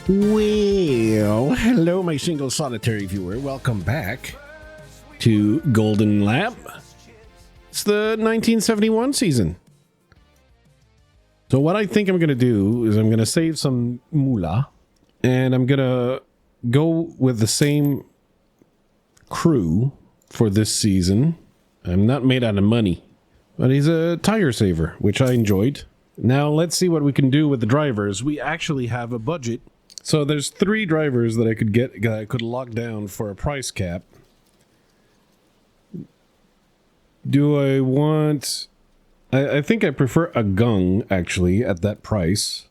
Well, hello, my single solitary viewer. Welcome back to Golden Lab. It's the 1971 season. So what I think I'm going to do is I'm going to save some moolah, and I'm going to go with the same crew for this season. I'm not made out of money, but he's a tire saver, which I enjoyed. Now let's see what we can do with the drivers. We actually have a budget. So there's 3 drivers that I could get, that I could lock down for a price cap. Do I want... I think I prefer a gung, actually, at that price.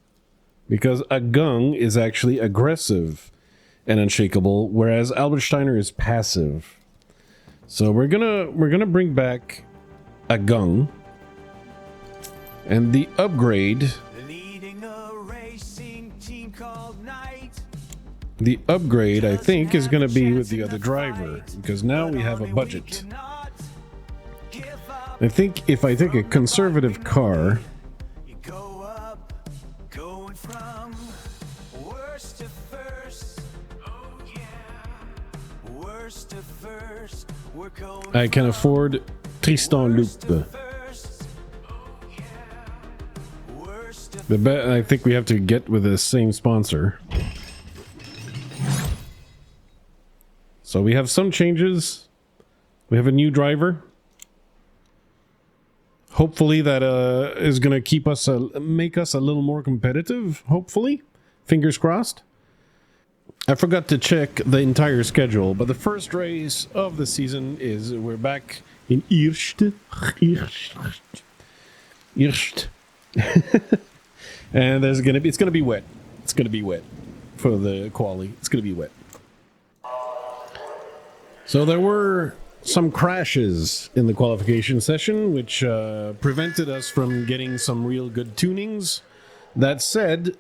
Because a gung is actually aggressive and unshakable, whereas Albert Steiner is passive. So we're gonna bring back a gung. And the upgrade... The upgrade, I think, is going to be with the other driver, because now we have a budget. I think if I take a conservative car, I can afford Tristan Loup. I think we have to get with the same sponsor. So we have some changes. We have a new driver. Hopefully that is going to keep us, make us a little more competitive. Hopefully. Fingers crossed. I forgot to check the entire schedule, but the first race of the season is we're back in Eerste. Eerste. And it's going to be wet. It's going to be wet for the quali. It's going to be wet. So there were some crashes in the qualification session, which prevented us from getting some real good tunings. That said,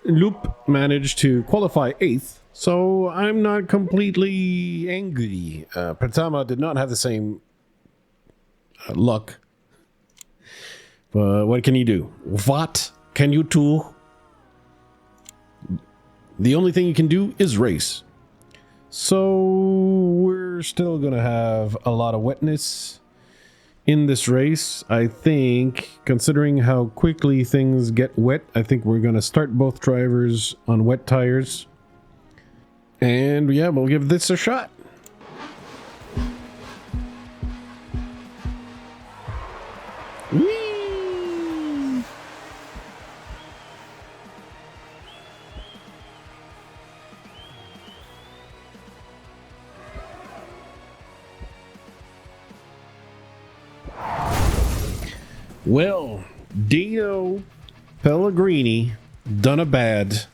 Loop managed to qualify 8th, so I'm not completely angry. Pratama did not have the same luck. But what can you do? What can you do? The only thing you can do is race. So we're still going to have a lot of wetness in this race. I think, considering how quickly things get wet, I think we're going to start both drivers on wet tires. And yeah, we'll give this a shot. Whee! Well, Dino Pellegrini done a bad,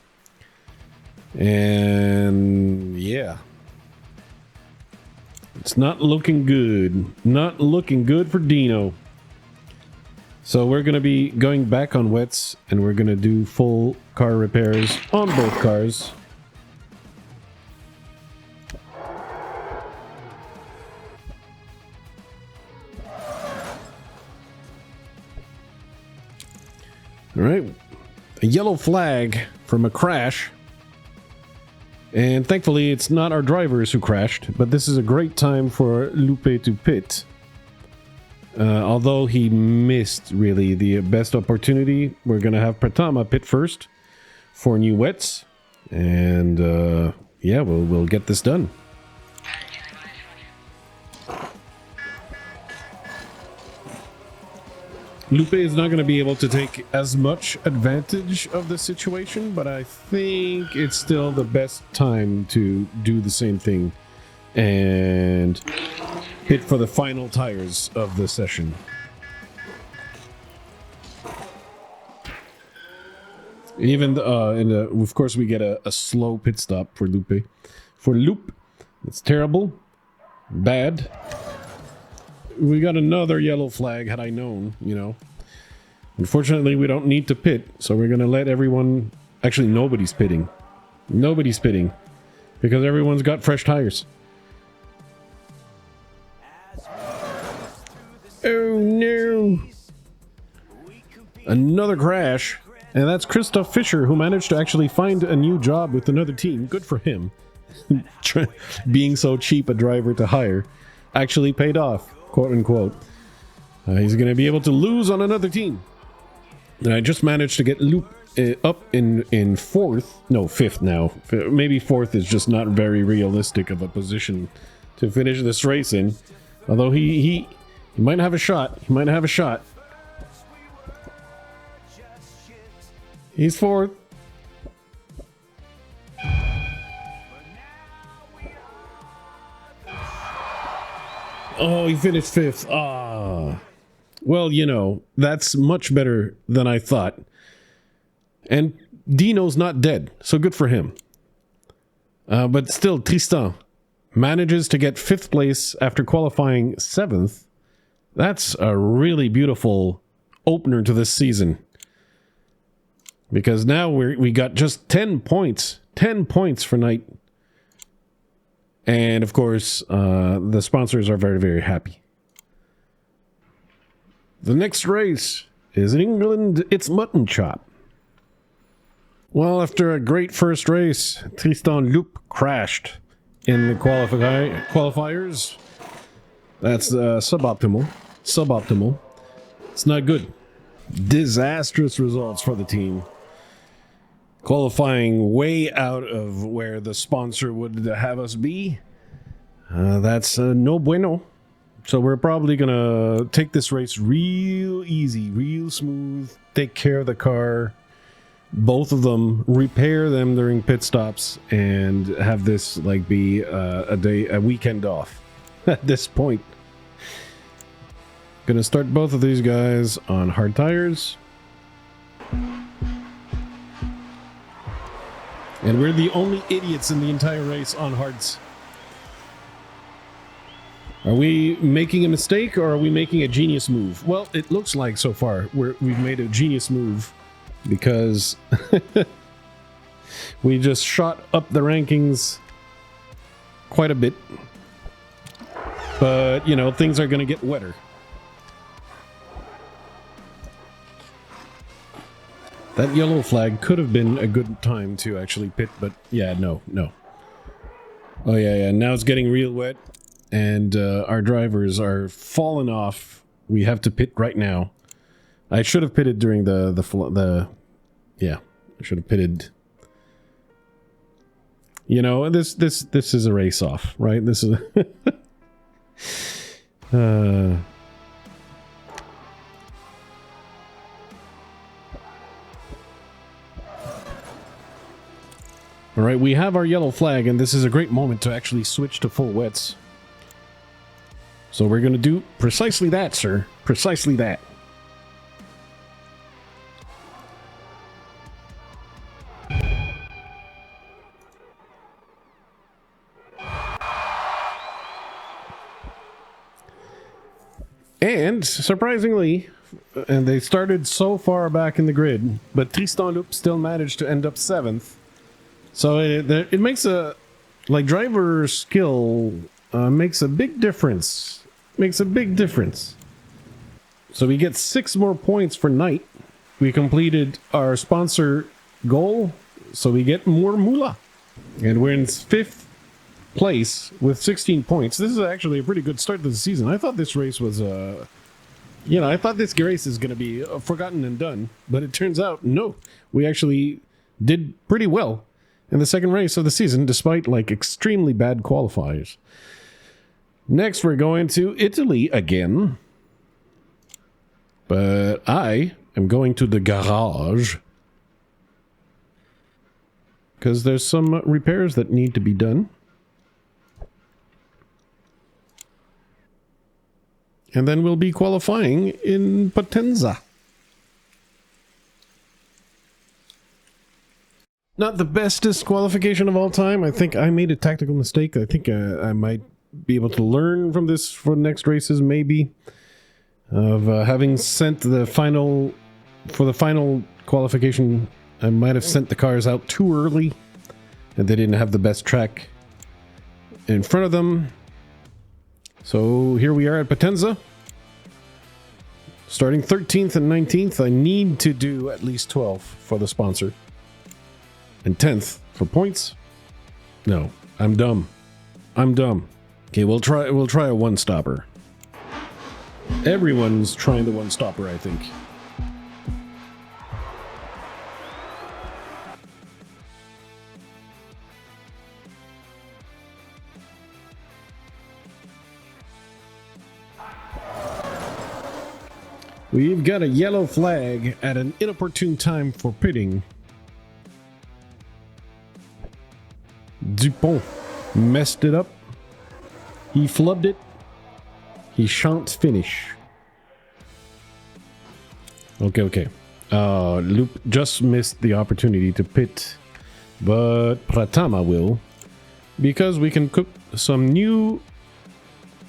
and yeah, it's not looking good. Not looking good for Dino. So we're going to be going back on wets, and we're going to do full car repairs on both cars. All right, a yellow flag from a crash. And thankfully, it's not our drivers who crashed, but this is a great time for Lupe to pit. Although he missed, really, the best opportunity, we're going to have Pratama pit first for new wets. And, yeah, we'll get this done. Lupe is not going to be able to take as much advantage of the situation, but I think it's still the best time to do the same thing and hit for the final tires of the session. Even of course we get a slow pit stop for Lupe. For Loop, it's terrible, bad. We got another yellow flag, had I known, you know. Unfortunately, we don't need to pit, so we're going to let everyone... Actually, nobody's pitting. Nobody's pitting. Because everyone's got fresh tires. Oh, no. Another crash. And that's Christoph Fischer, who managed to actually find a new job with another team. Good for him. Being so cheap a driver to hire actually paid off, quote unquote. He's going to be able to lose on another team. And I just managed to get Loop up in fourth. No, fifth now. Maybe fourth is just not very realistic of a position to finish this race in. Although he might have a shot. He might have a shot. He's fourth. Oh, he finished fifth. Ah. Well, you know, that's much better than I thought. And Dino's not dead, so good for him. But still, Tristan manages to get fifth place after qualifying seventh. That's a really beautiful opener to this season. Because now we got just 10 points. 10 points for Knight. And, of course, the sponsors are very, very happy. The next race is in England. It's Muttonchop. Well, after a great first race, Tristan Loop crashed in the qualifiers. That's suboptimal. Suboptimal. It's not good. Disastrous results for the team. Qualifying way out of where the sponsor would have us be. That's no bueno. So we're probably going to take this race real easy, real smooth, take care of the car, both of them, repair them during pit stops, and have this like be a weekend off at this point. Gonna start both of these guys on hard tires. And we're the only idiots in the entire race on hards. Are we making a mistake or are we making a genius move? Well, it looks like so far we've made a genius move because we just shot up the rankings quite a bit. But, you know, things are going to get wetter. That yellow flag could have been a good time to actually pit, but yeah, no. Oh, yeah, now it's getting real wet. And our drivers are falling off. We have to pit right now. I should have pitted during yeah, I should have pitted. You know, this is a race off, right? This is all right, we have our yellow flag, and this is a great moment to actually switch to full wets. So we're going to do precisely that, sir. Precisely that. And, surprisingly, and they started so far back in the grid, but Tristan Loop still managed to end up 7th. So it makes driver skill makes a big difference. Makes a big difference. So we get 6 more points for Knight. We completed our sponsor goal, so we get more moolah. And we're in 5th place with 16 points. This is actually a pretty good start to the season. I thought this race was, I thought this race is going to be forgotten and done. But it turns out, no. We actually did pretty well in the second race of the season, despite, extremely bad qualifiers. Next, we're going to Italy again. But I am going to the garage. Because there's some repairs that need to be done. And then we'll be qualifying in Potenza. Not the bestest qualification of all time. I think I made a tactical mistake. I think I might be able to learn from this for next races, maybe. Of having sent the final... For the final qualification, I might have sent the cars out too early. And they didn't have the best track in front of them. So here we are at Potenza. Starting 13th and 19th, I need to do at least 12 for the sponsor. And 10th for points? No, I'm dumb. I'm dumb. Okay, we'll try a one-stopper. Everyone's trying the one-stopper, I think. We've got a yellow flag at an inopportune time for pitting. Dupont messed it up. He flubbed it. He shan't finish. Okay. Loop just missed the opportunity to pit, but Pratama will, because we can cook some new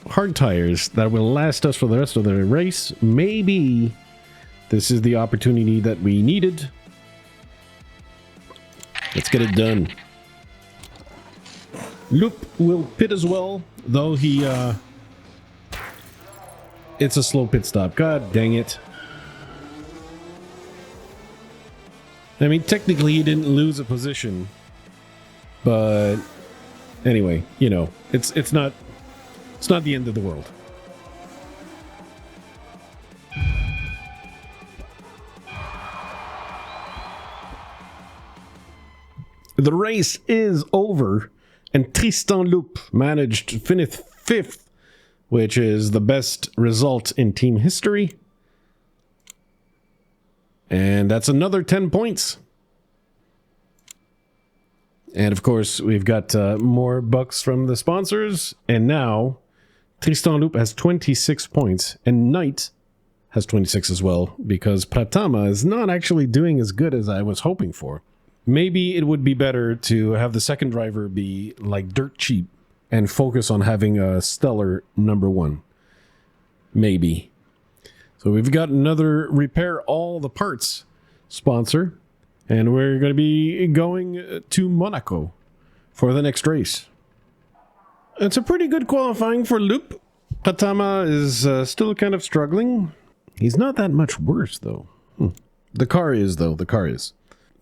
hard tires that will last us for the rest of the race. Maybe this is the opportunity that we needed. Let's get it done. Loop will pit as well, though he it's a slow pit stop. God dang it. I mean, technically he didn't lose a position, but anyway, you know, it's not the end of the world. The race is over, and Tristan Loup managed to finish 5th, which is the best result in team history. And that's another 10 points. And of course, we've got more bucks from the sponsors. And now, Tristan Loup has 26 points, and Knight has 26 as well, because Pratama is not actually doing as good as I was hoping for. Maybe it would be better to have the second driver be like dirt cheap and focus on having a stellar number 1. Maybe. So we've got another repair all the parts sponsor, and we're going to be going to Monaco for the next race. It's a pretty good qualifying for Loop. Pratama is still kind of struggling. He's not that much worse, though. The car is, though. The car is.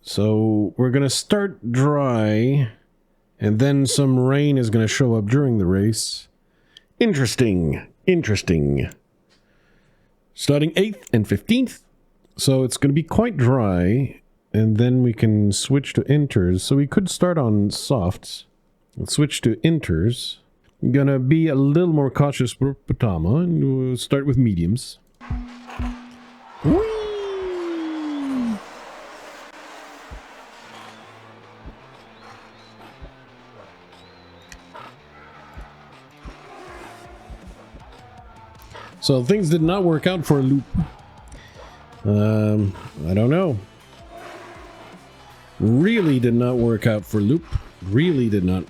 So we're going to start dry, and then some rain is going to show up during the race. Interesting. Starting 8th and 15th. So it's going to be quite dry, and then we can switch to inters. So we could start on softs. Let's switch to inters. I'm going to be a little more cautious for Pratama, and we'll start with mediums. Whee! So things did not work out for Loop. I don't know. Really did not work out for Loop. Really did not.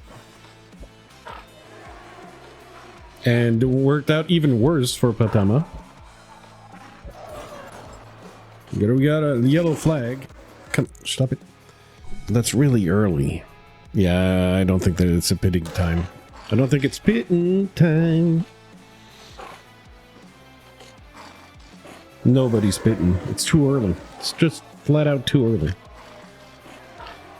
And worked out even worse for Pratama. We got a yellow flag. Come, stop it. That's really early. Yeah, I don't think that it's a pitting time. I don't think it's pitting time. Nobody's pitting. It's too early. It's just flat out too early.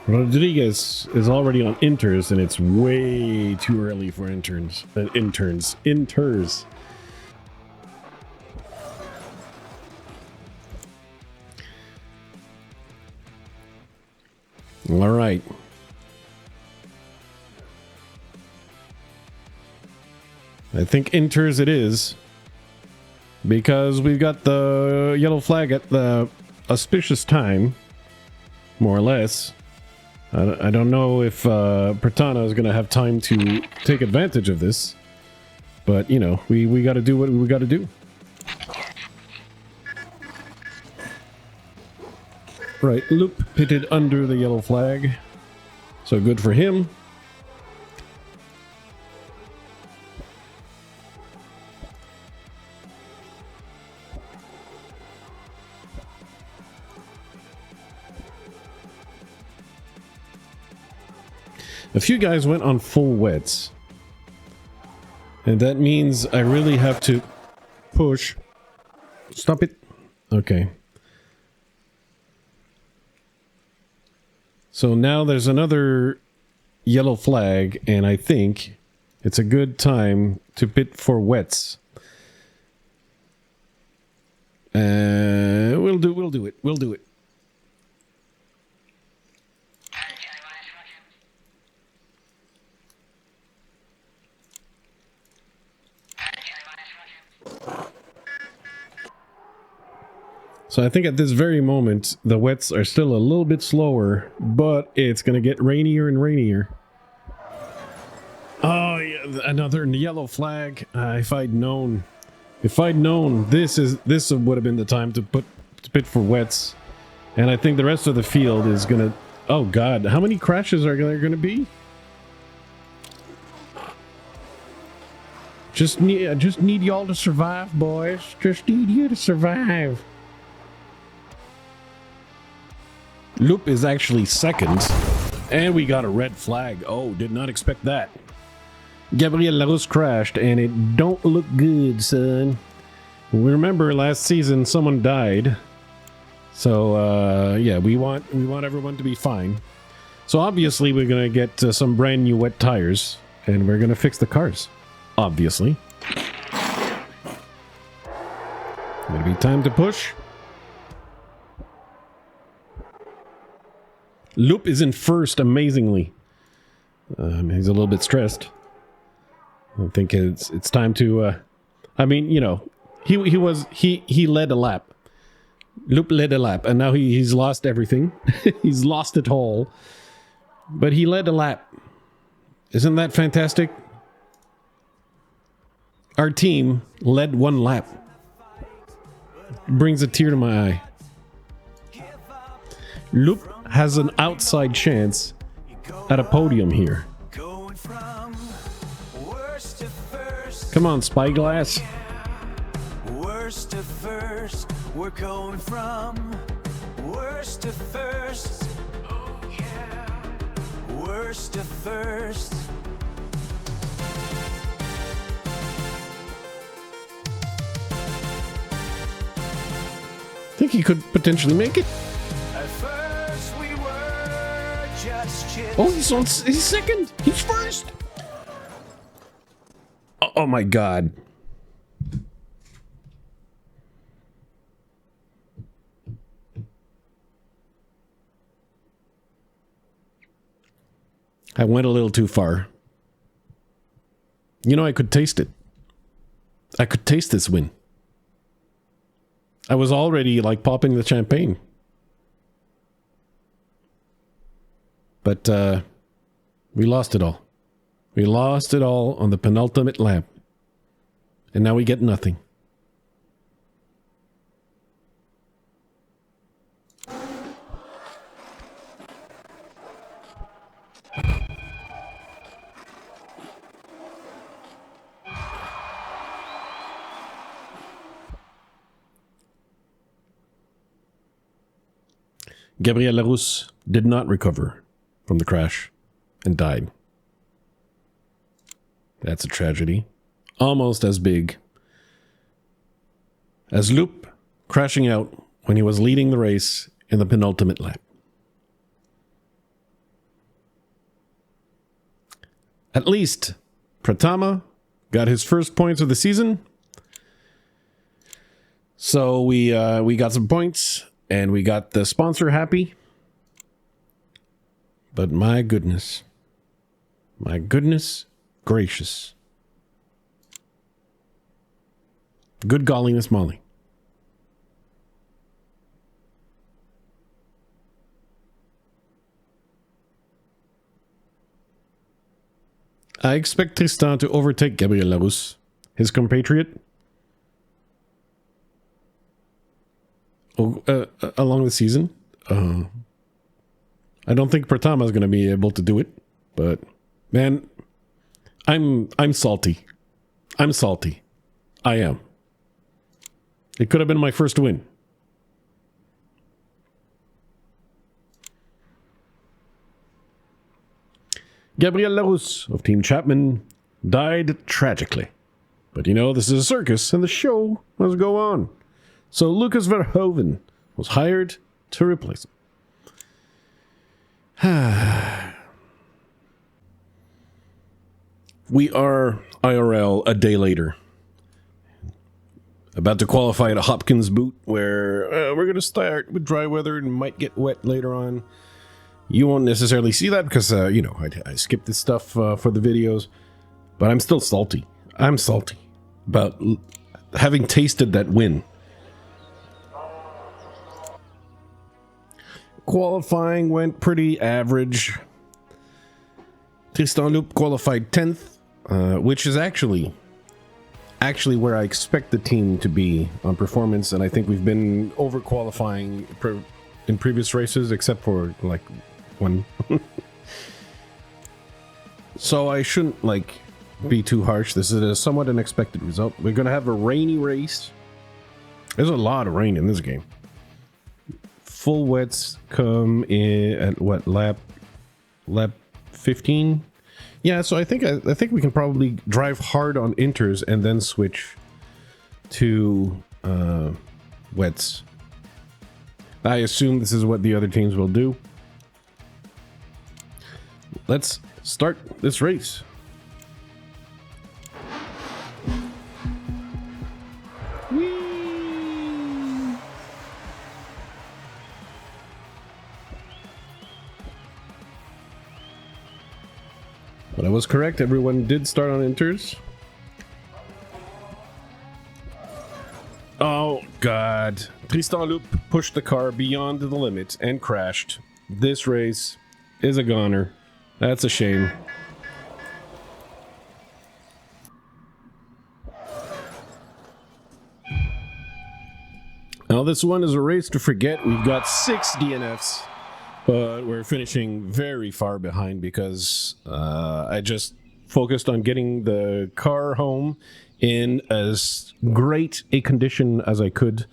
Rodriguez is already on inters, and it's way too early for inters. All right. I think inters it is. Because we've got the yellow flag at the auspicious time, more or less. I don't know if Pratana is going to have time to take advantage of this. But, you know, we got to do what we got to do. Right, Loop pitted under the yellow flag. So good for him. A few guys went on full wets. And that means I really have to push Stop it. Okay. So now there's another yellow flag, and I think it's a good time to pit for wets. We'll do it. So I think at this very moment, the wets are still a little bit slower, but it's going to get rainier and rainier. Oh, yeah, another yellow flag. If I'd known, this would have been the time to pit for wets. And I think the rest of the field is going to... Oh, God. How many crashes are there going to be? Just need y'all to survive, boys. Just need you to survive. Loop is actually second, and we got a red flag. Oh, did not expect that. Gabriel Larousse crashed, and it don't look good, son. Remember last season someone died, so yeah, we want everyone to be fine. So obviously we're gonna get some brand new wet tires, and we're gonna fix the cars. Obviously, gonna be time to push. Loop is in first, amazingly. He's a little bit stressed. I think it's time to. I mean, you know, he led a lap. Loop led a lap, and now he's lost everything. He's lost it all. But he led a lap. Isn't that fantastic? Our team led one lap. Brings a tear to my eye. Loop has an outside chance at a podium here. Come on, Spyglass. Worst to first, we're going from worst to first. Oh yeah. Worst to first. Think he could potentially make it. Oh, he's second. He's first. Oh my God. I went a little too far. You know, I could taste it. I could taste this win. I was already like popping the champagne. But we lost it all. We lost it all on the penultimate lap. And now we get nothing. Gabriel Larousse did not recover from the crash and died. That's a tragedy. Almost as big as Loop crashing out when he was leading the race in the penultimate lap. At least Pratama got his first points of the season. So we got some points and we got the sponsor happy. But my goodness gracious. Good golly, Miss Molly. I expect Tristan to overtake Gabriel Larousse, his compatriot, along the season. I don't think Pratama is going to be able to do it, but man, I'm salty. I'm salty. I am. It could have been my first win. Gabriel Larousse of Team Chapman died tragically. But you know, this is a circus and the show must go on. So Lucas Verhoeven was hired to replace him. We are IRL a day later. About to qualify at a Hopkins Boot, where we're going to start with dry weather and might get wet later on. You won't necessarily see that because, you know, I skipped this stuff for the videos. But I'm still salty. I'm salty about having tasted that win. Qualifying went pretty average. Tristan Loup qualified 10th, which is actually where I expect the team to be on performance, and I think we've been over qualifying in previous races, except for like one. So I shouldn't be too harsh. This is a somewhat unexpected result. We're gonna have a rainy race. There's a lot of rain in this game. Full wets come in at what, lap 15? Yeah, so I think we can probably drive hard on inters and then switch to wets. I assume this is what the other teams will do. Let's start this race. But I was correct, everyone did start on inters. Oh god. Tristan Loup pushed the car beyond the limit and crashed. This race is a goner. That's a shame. Now this one is a race to forget. We've got 6 DNFs. But we're finishing very far behind because I just focused on getting the car home in as great a condition as I could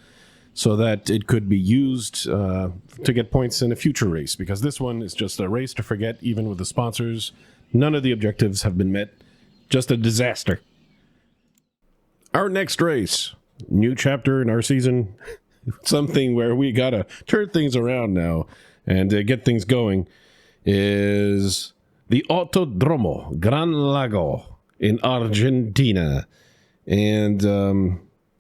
so that it could be used to get points in a future race, because this one is just a race to forget, even with the sponsors. None of the objectives have been met. Just a disaster. Our next race, new chapter in our season, something where we gotta turn things around now and get things going, is the Autodromo Gran Lago in Argentina. And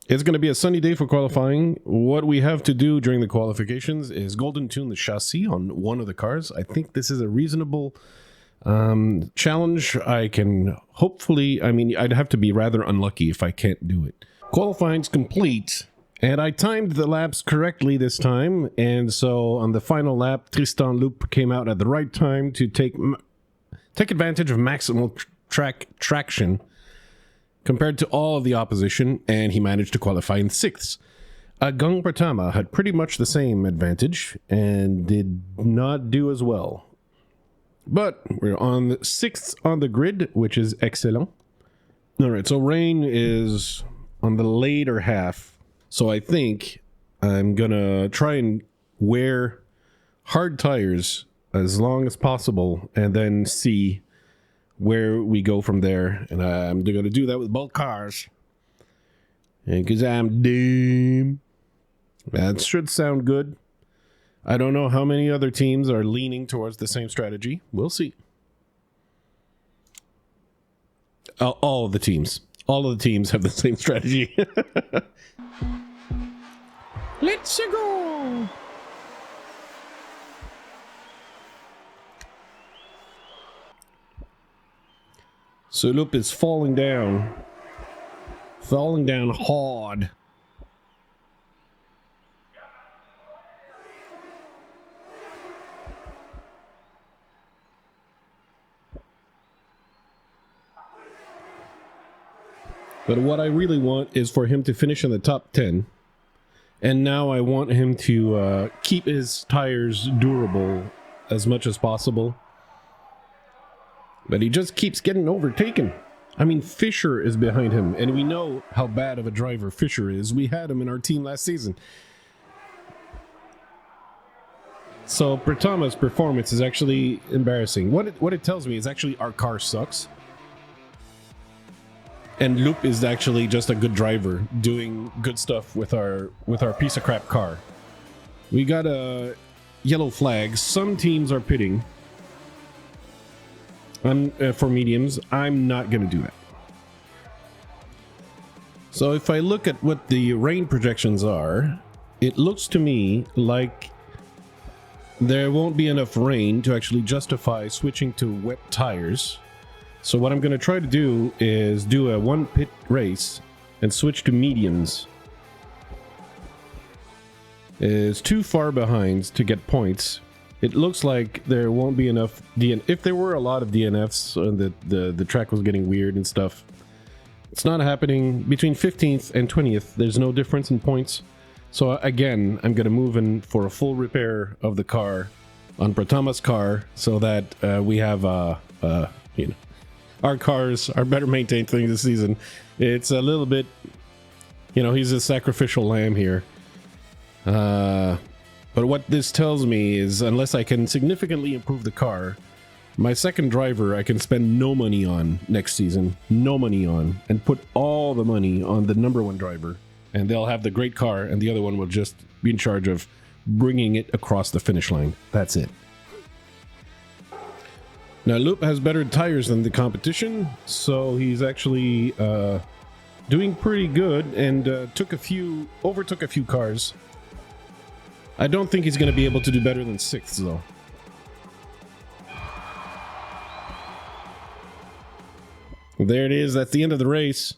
it's going to be a sunny day for qualifying. What we have to do during the qualifications is golden tune the chassis on one of the cars. I think this is a reasonable challenge. I can hopefully, I'd have to be rather unlucky if I can't do it. Qualifying's complete. And I timed the laps correctly this time, and so on the final lap, Tristan Loup came out at the right time to take advantage of maximal traction compared to all of the opposition, and he managed to qualify in 6th. Gang Pratama had pretty much the same advantage and did not do as well. But we're on 6th on the grid, which is excellent. All right, so rain is on the later half. So I think I'm gonna try and wear hard tires as long as possible and then see where we go from there. And I'm gonna do that with both cars. And because I'm dumb. That should sound good. I don't know how many other teams are leaning towards the same strategy. We'll see. All of the teams. All of the teams have the same strategy. Let's go! So Loup is falling down. Falling down hard. But what I really want is for him to finish in the top 10. And now I want him to keep his tires durable as much as possible. But he just keeps getting overtaken. I mean, Fisher is behind him, and we know how bad of a driver Fisher is. We had him in our team last season. So Pratama's performance is actually embarrassing. What it tells me is actually our car sucks. And Loop is actually just a good driver doing good stuff with our piece of crap car. We got a yellow flag. Some teams are pitting for mediums. I'm not going to do that. So if I look at what the rain projections are, it looks to me like there won't be enough rain to actually justify switching to wet tires. So what I'm going to try to do is do a one pit race and switch to mediums. It's too far behind to get points. It looks like there won't be enough if there were a lot of DNFs and the track was getting weird and stuff. It's not happening. Between 15th and 20th, there's no difference in points. So again, I'm going to move in for a full repair of the car on Pratama's car so that we have, you know, our cars are better maintained thing this season. It's a little bit, you know, he's a sacrificial lamb here. But what this tells me is unless I can significantly improve the car, my second driver I can spend no money on next season, no money on, and put all the money on the number one driver, and they'll have the great car, and the other one will just be in charge of bringing it across the finish line. That's it. Now, Loop has better tires than the competition, so he's actually doing pretty good and overtook a few cars. I don't think he's going to be able to do better than 6th, though. There it is. That's the end of the race.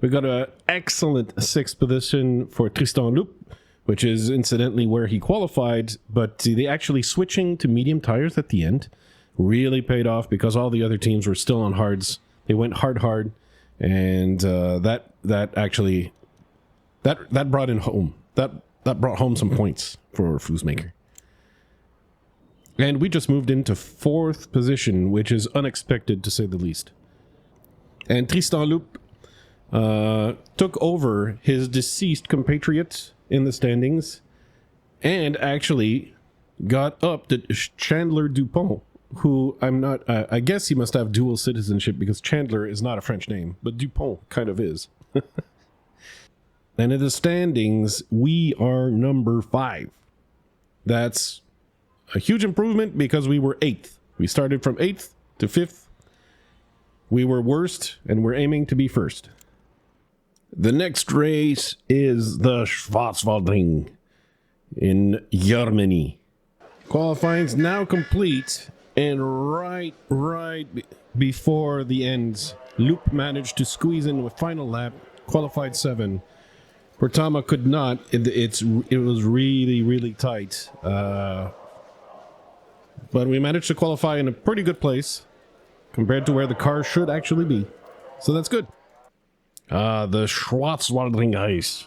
We got an excellent 6th position for Tristan Loop, which is incidentally where he qualified, but the actually switching to medium tires at the end really paid off because all the other teams were still on hards. They went hard, and that brought in home. That brought home some points for Flouzemaker. And we just moved into 4th position, which is unexpected to say the least. And Tristan Loop took over his deceased compatriot in the standings and actually got up to Chandler Dupont, who I guess he must have dual citizenship because Chandler is not a French name, but Dupont kind of is. And in the standings, we are number 5. That's a huge improvement because we were 8th. We started from 8th to 5th. We were worst, and we're aiming to be first. The next race is the Schwarzwaldring in Germany. Qualifying's now complete, and right before the end, Loop managed to squeeze in with final lap, qualified 7. Pratama could not. It was really tight. But we managed to qualify in a pretty good place compared to where the car should actually be. So that's good. The Schwarzwaldring race.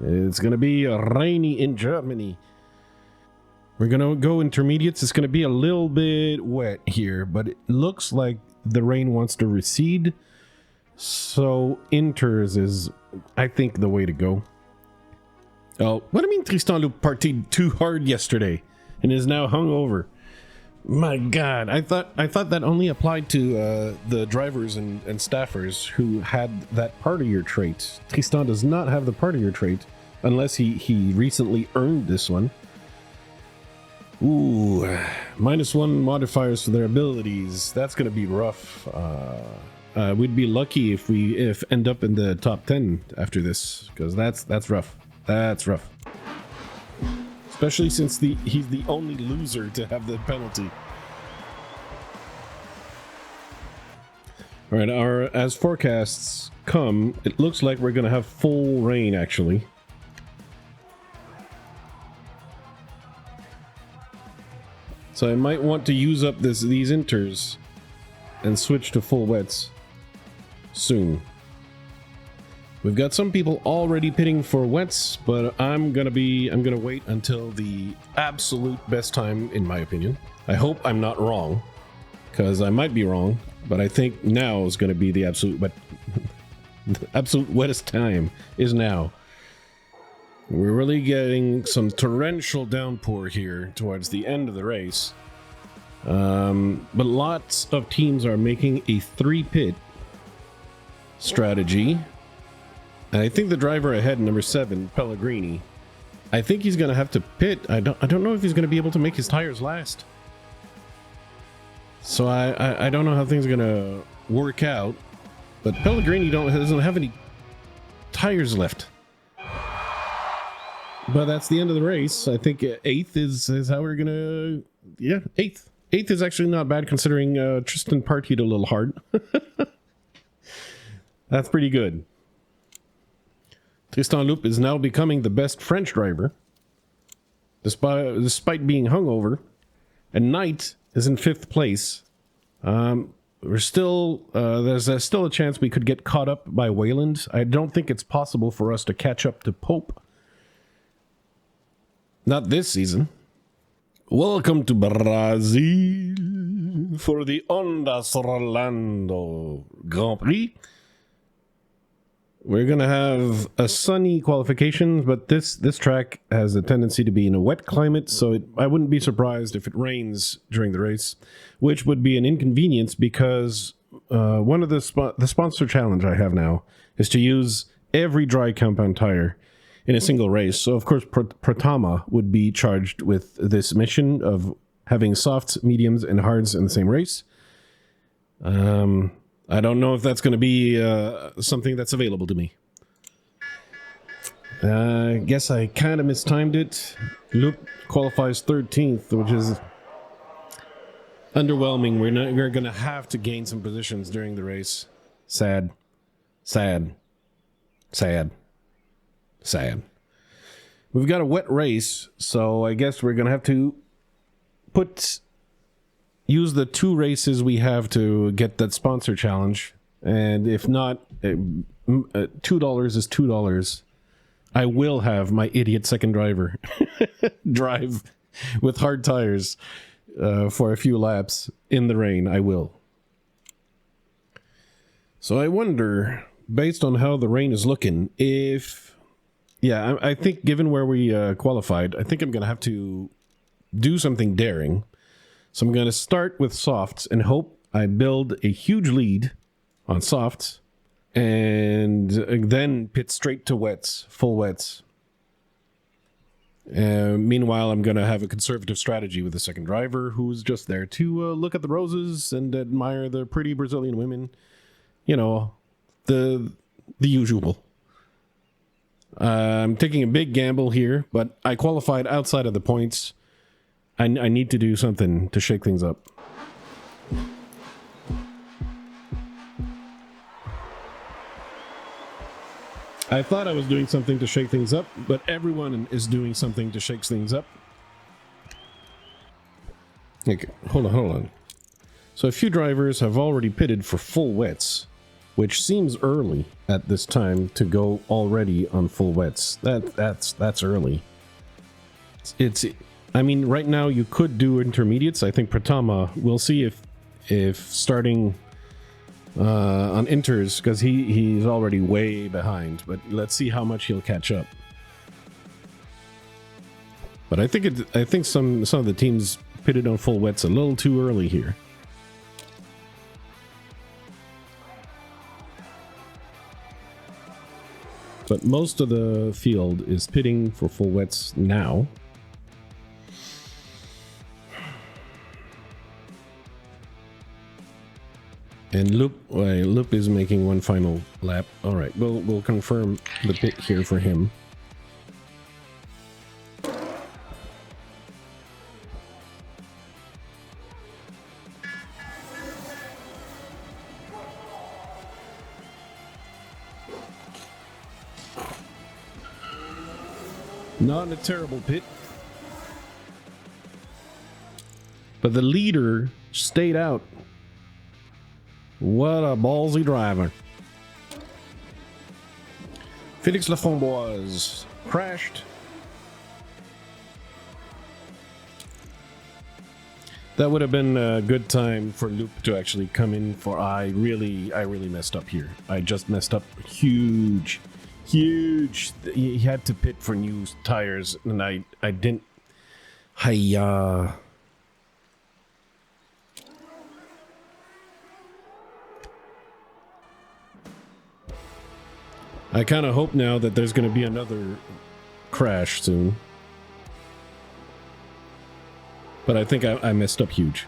It's going to be rainy in Germany. We're going to go intermediates. It's going to be a little bit wet here, but it looks like the rain wants to recede. So inters is, I think, the way to go. Oh, what do you mean Tristan Loop partied too hard yesterday and is now hungover? My God, I thought that only applied to the drivers and staffers who had that partier trait. Tristan does not have the partier trait unless he recently earned this one. Ooh, -1 modifiers for their abilities. That's gonna be rough. We'd be lucky if we end up in the top 10 after this, because that's rough. That's rough. Especially since he's the only loser to have the penalty. All right, as forecasts come, it looks like we're going to have full rain, actually. So I might want to use up these inters and switch to full wets soon. We've got some people already pitting for wets, but I'm gonna wait until the absolute best time, in my opinion. I hope I'm not wrong, because I might be wrong, but I think now is gonna be the absolute the absolute wettest time is now. We're really getting some torrential downpour here towards the end of the race. But lots of teams are making a 3-pit. strategy. And I think the driver ahead, number 7, Pellegrini, I think he's going to have to pit. I don't know if he's going to be able to make his tires last. So I don't know how things are going to work out. But Pellegrini doesn't have any tires left. But that's the end of the race. I think 8th is how we're going to... Yeah, 8th. 8th is actually not bad considering Tristan partied a little hard. That's pretty good. Tristan Loup is now becoming the best French driver, despite being hungover. And Knight is in 5th place. We're still there's still a chance we could get caught up by Wayland. I don't think it's possible for us to catch up to Pope. Not this season. Welcome to Brazil for the Ondasrolando Grand Prix. We're going to have a sunny qualification, but this track has a tendency to be in a wet climate, so I wouldn't be surprised if it rains during the race, which would be an inconvenience because one of the sponsor challenge I have now is to use every dry compound tire in a single race. So, of course, Pratama would be charged with this mission of having softs, mediums, and hards in the same race. I don't know if that's going to be something that's available to me. I guess I kind of mistimed it. Loop qualifies 13th, which is underwhelming. We're going to have to gain some positions during the race. Sad. Sad. Sad. Sad. We've got a wet race, so I guess we're going to have to use the 2 races we have to get that sponsor challenge. And if not, $2 is $2. I will have my idiot second driver drive with hard tires for a few laps in the rain. I will. So I wonder, based on how the rain is looking, if... Yeah, I think given where we qualified, I think I'm going to have to do something daring. So I'm going to start with softs and hope I build a huge lead on softs and then pit straight to wets, full wets. Meanwhile, I'm going to have a conservative strategy with the second driver who's just there to look at the roses and admire the pretty Brazilian women. You know, the usual. I'm taking a big gamble here, but I qualified outside of the points. I need to do something to shake things up. I thought I was doing something to shake things up, but everyone is doing something to shake things up. Okay, hold on. So a few drivers have already pitted for full wets, which seems early at this time to go already on full wets. That's early. I mean, right now you could do intermediates. I think Pratama, we'll see if starting on inters, because he's already way behind, but let's see how much he'll catch up. But I think some of the teams pitted on full wets a little too early here. But most of the field is pitting for full wets now. And Loop is making one final lap. All right, we'll confirm the pit here for him. Not a terrible pit. But the leader stayed out. What a ballsy driver. Félix Laframboise crashed. That would have been a good time for Loop to actually come in for I really messed up here. I just messed up huge. He had to pit for new tires and I didn't. I kind of hope now that there's going to be another crash soon. But I think I messed up huge.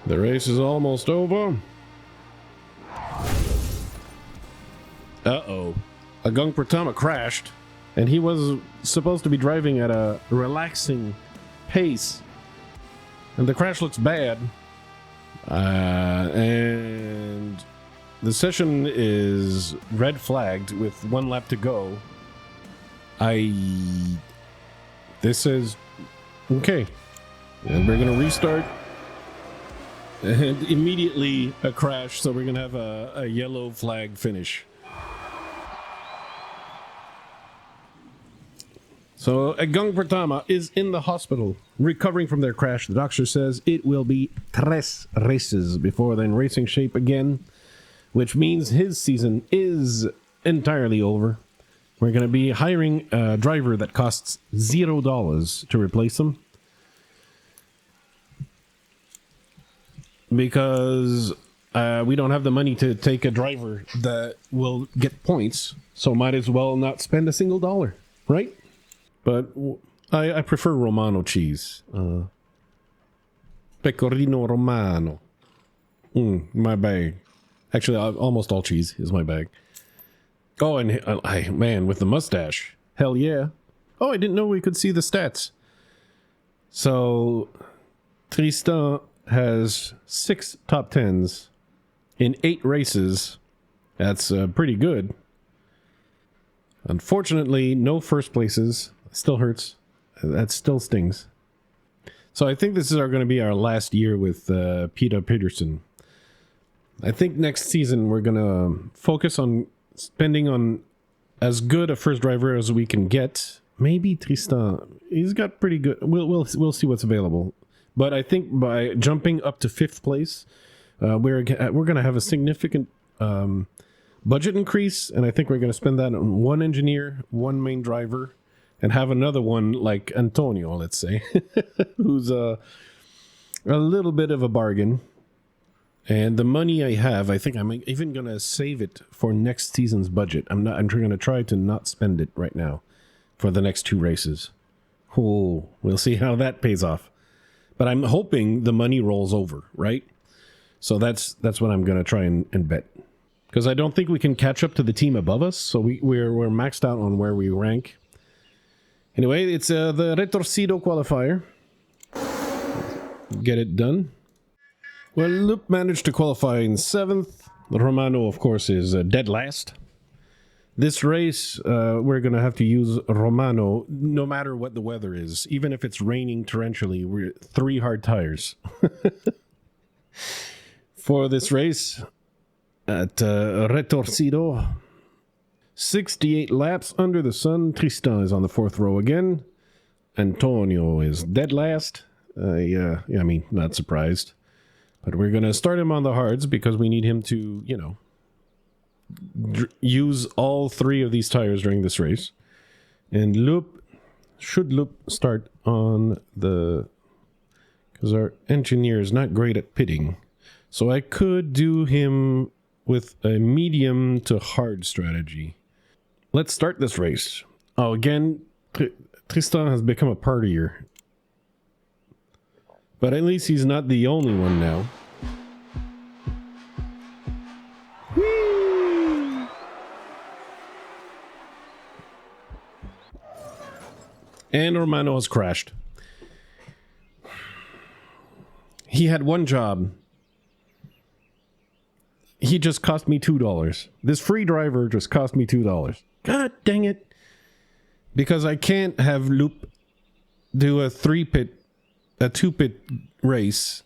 The race is almost over. Uh-oh. Agung Pratama crashed, and he was supposed to be driving at a relaxing pace. And the crash looks bad. And the session is red flagged with 1 lap to go. This is okay. And we're gonna restart. And immediately a crash, so we're gonna have a yellow flag finish. So Agung Pratama is in the hospital, recovering from their crash. The doctor says it will be 3 races before they're in racing shape again, which means his season is entirely over. We're going to be hiring a driver that costs $0 to replace him. Because we don't have the money to take a driver that will get points, so might as well not spend a single dollar, right? But I prefer Romano cheese. Pecorino Romano. My bag. Actually, almost all cheese is my bag. Oh, and man, with the mustache. Hell yeah. Oh, I didn't know we could see the stats. So, Tristan has 6 top 10s in 8 races. That's pretty good. Unfortunately, no first places. Still hurts. That still stings. So I think this is going to be our last year with Peter Peterson. I think next season we're going to focus on spending on as good a first driver as we can get. Maybe Tristan. He's got pretty good. We'll see what's available. But I think by jumping up to 5th place, we're going to have a significant budget increase, and I think we're going to spend that on 1 engineer, 1 main driver, and have another one like Antonio, let's say, who's a little bit of a bargain. And the money I have, I think I'm even going to save it for next season's budget. I'm going to try to not spend it right now for the next 2 races. Oh, we'll see how that pays off. But I'm hoping the money rolls over, right? So that's what I'm going to try and bet. Because I don't think we can catch up to the team above us, so we're maxed out on where we rank. Anyway, it's the Retorcido qualifier. Get it done. Well, Loop managed to qualify in 7th. Romano, of course, is dead last. This race, we're going to have to use Romano no matter what the weather is. Even if it's raining torrentially, we're 3 hard tires. For this race at Retorcido, 68 laps under the sun. Tristan is on the 4th row again. Antonio is dead last. I mean, not surprised. But we're going to start him on the hards because we need him to, use all 3 of these tires during this race. And Loop start on the... because our engineer is not great at pitting. So I could do him with a medium to hard strategy. Let's start this race. Oh, again, Tristan has become a partier. But at least he's not the only one now. Whee! And Romano has crashed. He had one job. He just cost me $2. This free driver just cost me $2. God dang it. Because I can't have Loop do a 2-pit race.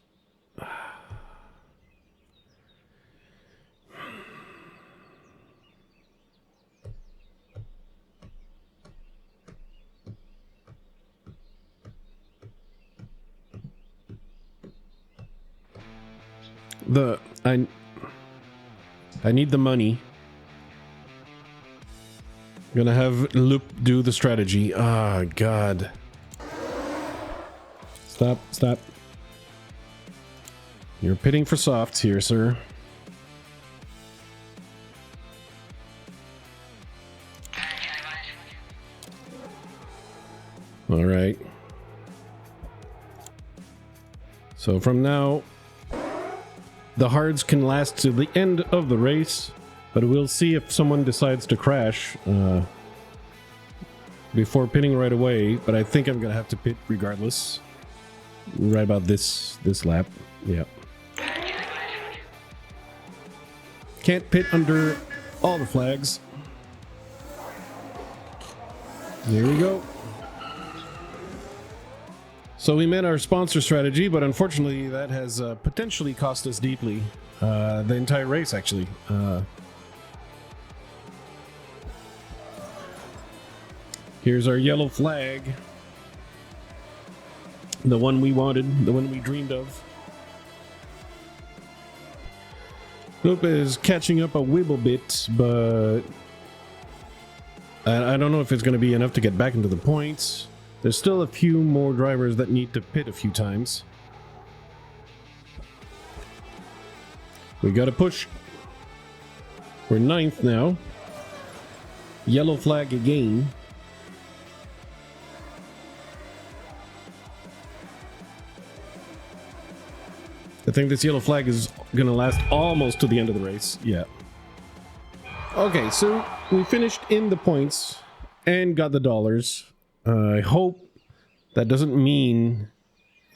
I need the money. I'm gonna have Loop do the strategy. Ah, God. Stop. You're pitting for softs here, sir. All right. So from now, the hards can last to the end of the race, but we'll see if someone decides to crash before pitting right away. But I think I'm gonna have to pit regardless. Right about this lap. Yeah. Can't pit under all the flags. There we go. So we met our sponsor strategy, but unfortunately that has potentially cost us deeply. The entire race, actually. Here's our yellow flag. The one we wanted, the one we dreamed of. Nope is catching up a wibble bit, but I don't know if it's going to be enough to get back into the points. There's still a few more drivers that need to pit a few times. We got to push. We're 9th now. Yellow flag again. I think this yellow flag is going to last almost to the end of the race. Yeah. Okay, so we finished in the points and got the dollars. I hope that doesn't mean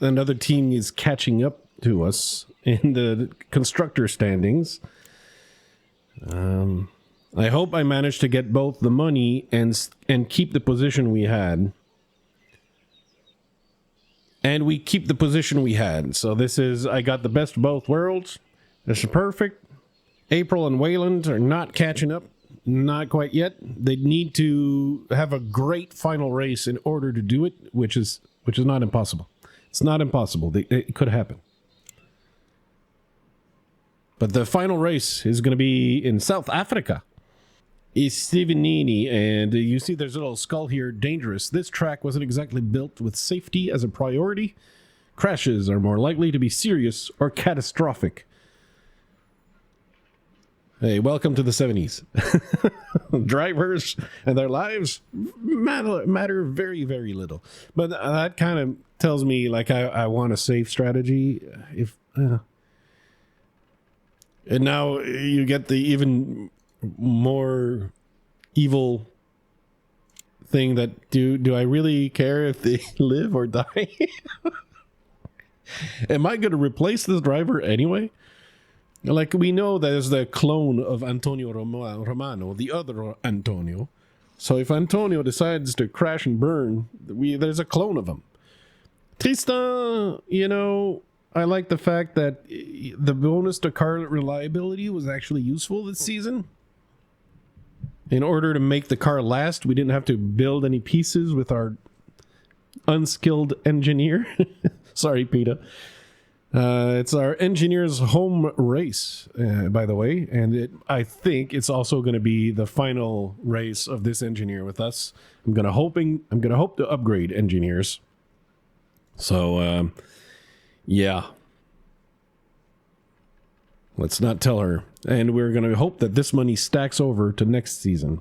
another team is catching up to us in the constructor standings. I hope I managed to get both the money and keep the position we had. And we keep the position we had. So this is, I got the best of both worlds. This is perfect. April and Wayland are not catching up. Not quite yet. They need to have a great final race in order to do it, which is not impossible. It's not impossible. It could happen. But the final race is going to be in South Africa. Isivinini, and you see there's a little skull here, dangerous. This track wasn't exactly built with safety as a priority. Crashes are more likely to be serious or catastrophic. Hey, welcome to the 70s. Drivers and their lives matter very, very little. But that kind of tells me, like, I want a safe strategy. And now you get the even more evil thing that do I really care if they live or die? Am I going to replace this driver anyway? Like, we know there's the clone of Antonio Romano, the other Antonio. So if Antonio decides to crash and burn, there's a clone of him. Tristan, you know, I like the fact that the bonus to car reliability was actually useful this season. In order to make the car last, we didn't have to build any pieces with our unskilled engineer. Sorry, Peter. It's our engineer's home race, by the way, and I think it's also going to be the final race of this engineer with us. I'm gonna hope to upgrade engineers. So, yeah. Let's not tell her. And we're going to hope that this money stacks over to next season.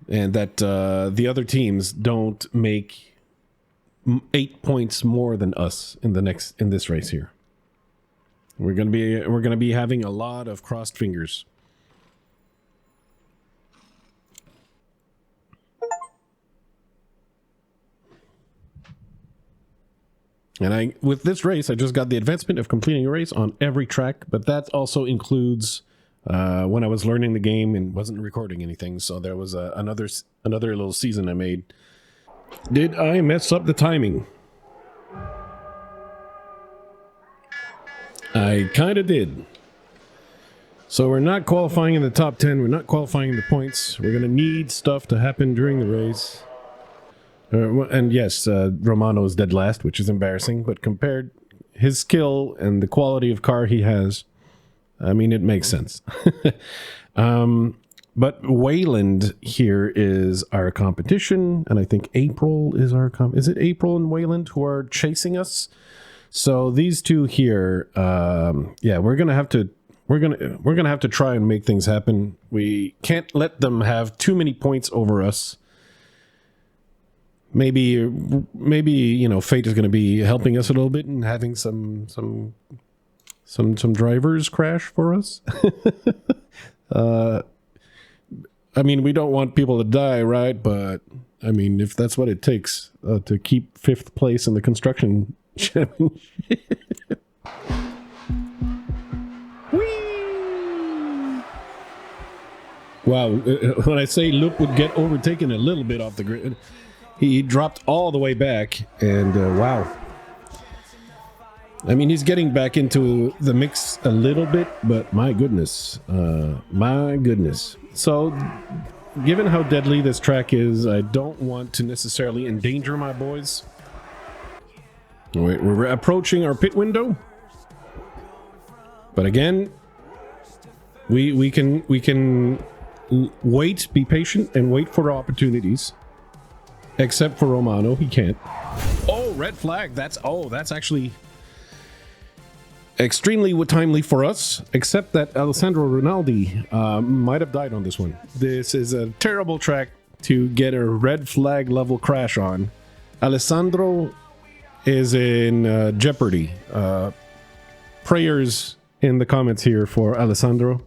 And that the other teams don't make 8 points more than us in this race here. We're going to be having a lot of crossed fingers. And with this race, I just got the advancement of completing a race on every track, but that also includes when I was learning the game and wasn't recording anything. So there was another little season I made. Did I mess up the timing? I kind of did. So we're not qualifying in the top 10. We're not qualifying in the points. We're going to need stuff to happen during the race. And yes, Romano is dead last, which is embarrassing. But compared his skill and the quality of car he has, I mean, it makes sense. But Wayland here is our competition, and I think April is our is it April and Wayland who are chasing us? So these two here, yeah, we're gonna have to try and make things happen. We can't let them have too many points over us. maybe fate is going to be helping us a little bit and having some drivers crash for us. I mean, we don't want people to die, right? But I mean, if that's what it takes to keep 5th place in the construction championship. Wow, when I say Loop would get overtaken a little bit off the grid, he dropped all the way back, and wow. I mean, he's getting back into the mix a little bit, but my goodness. So, given how deadly this track is, I don't want to necessarily endanger my boys. We're approaching our pit window. But again, we can wait, be patient, and wait for opportunities. Except for Romano, he can't. Oh, red flag. That's actually extremely timely for us, except that Alessandro Rinaldi might have died on this one. This is a terrible track to get a red flag level crash on. Alessandro is in jeopardy. Prayers in the comments here for Alessandro.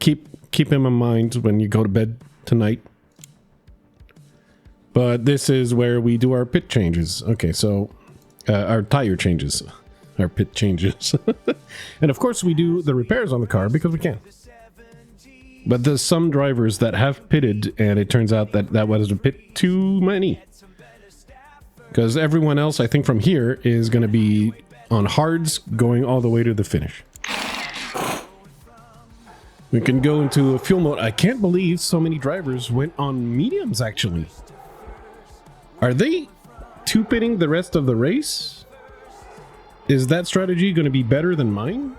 Keep him in mind when you go to bed tonight. But this is where we do our pit changes. Okay, so our tire changes. Our pit changes. And of course we do the repairs on the car because we can. But there's some drivers that have pitted and it turns out that was a bit too many. Because everyone else, I think from here, is going to be on hards going all the way to the finish. We can go into a fuel mode. I can't believe so many drivers went on mediums actually. Are they two-pitting the rest of the race? Is that strategy going to be better than mine?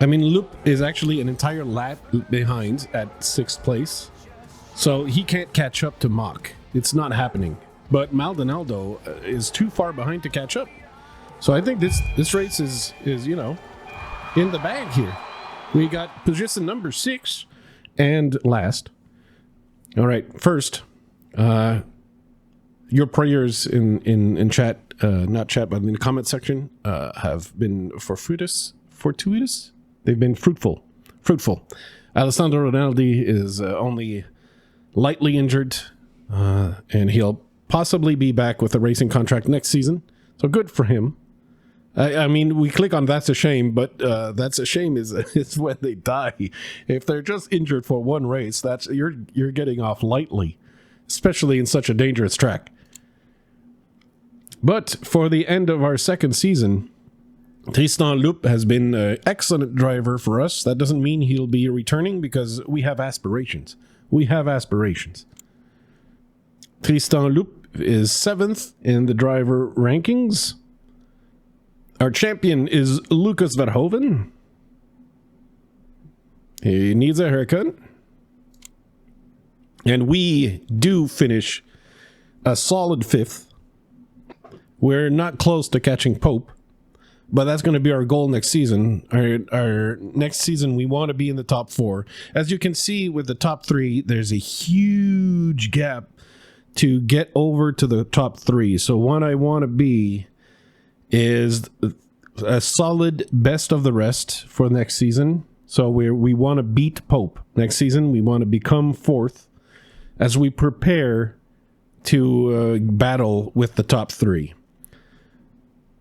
I mean, Loop is actually an entire lap behind at 6th place. So he can't catch up to Mach. It's not happening. But Maldonado is too far behind to catch up. So I think this race is in the bag here. We got position number 6 and last. All right, first, your prayers in chat, not chat, but in the comment section, have been fortuitous. They've been fruitful. Alessandro Rinaldi is only lightly injured, and he'll possibly be back with a racing contract next season. So good for him. I mean, we click on that's a shame, but that's a shame is when they die. If they're just injured for one race, that's you're getting off lightly, especially in such a dangerous track. But for the end of our second season, Tristan Loup has been an excellent driver for us. That doesn't mean he'll be returning because we have aspirations. Tristan Loup is 7th in the driver rankings. Our champion is Lucas Verhoeven. He needs a haircut. And we do finish a solid 5th. We're not close to catching Pope, but that's going to be our goal next season. Our next season, we want to be in the top 4. As you can see with the top 3, there's a huge gap to get over to the top 3. So what I want to be is a solid best of the rest for next season. So we want to beat Pope next season. We want to become 4th as we prepare to battle with the top 3.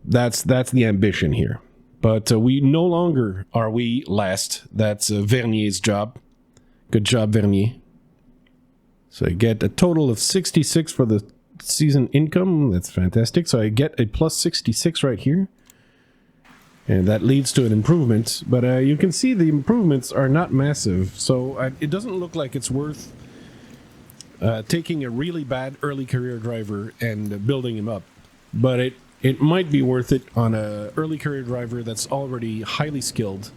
That's the ambition here. But we no longer are we last. That's Vernier's job. Good job, Vernier. So I get a total of 66 for the season income. That's fantastic. So I get a plus 66 right here. And that leads to an improvement. But you can see the improvements are not massive. So it doesn't look like it's worth taking a really bad early career driver and building him up. But it might be worth it on a early career driver that's already highly skilled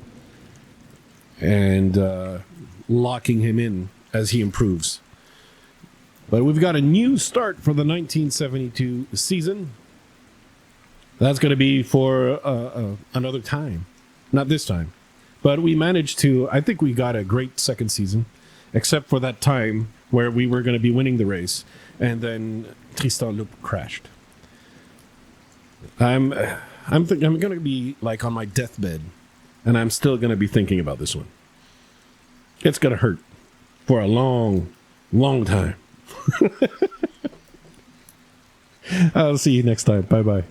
and locking him in as he improves. But we've got a new start for the 1972 season. That's going to be for another time. Not this time. But we managed to, I think we got a great second season, except for that time where we were going to be winning the race, and then Tristan Loup crashed. I'm going to be like on my deathbed, and I'm still going to be thinking about this one. It's going to hurt for a long, long time. I'll see you next time. Bye-bye.